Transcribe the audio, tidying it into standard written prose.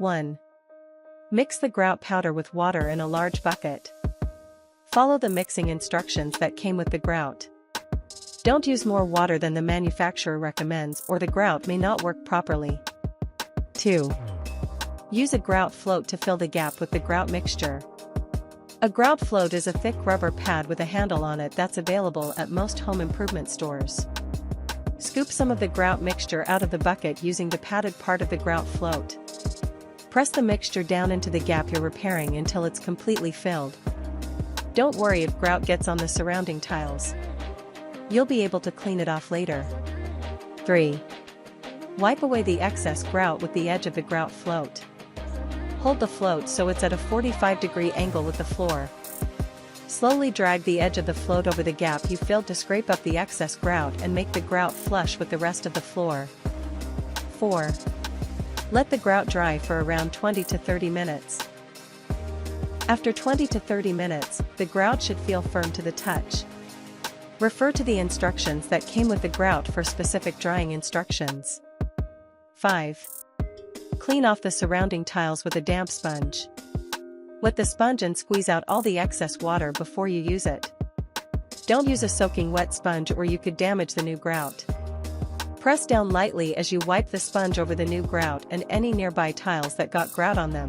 1. Mix the grout powder with water in a large bucket. Follow the mixing instructions that came with the grout. Don't use more water than the manufacturer recommends or the grout may not work properly. 2. Use a grout float to fill the gap with the grout mixture. A grout float is a thick rubber pad with a handle on it that's available at most home improvement stores. Scoop some of the grout mixture out of the bucket using the padded part of the grout float. Press the mixture down into the gap you're repairing until it's completely filled. Don't worry if grout gets on the surrounding tiles. You'll be able to clean it off later. 3. Wipe away the excess grout with the edge of the grout float. Hold the float so it's at a 45-degree angle with the floor. Slowly drag the edge of the float over the gap you filled to scrape up the excess grout and make the grout flush with the rest of the floor. 4. Let the grout dry for around 20 to 30 minutes. After 20 to 30 minutes, the grout should feel firm to the touch. Refer to the instructions that came with the grout for specific drying instructions. 5. Clean off the surrounding tiles with a damp sponge. Wet the sponge and squeeze out all the excess water before you use it. Don't use a soaking wet sponge or you could damage the new grout. Press down lightly as you wipe the sponge over the new grout and any nearby tiles that got grout on them.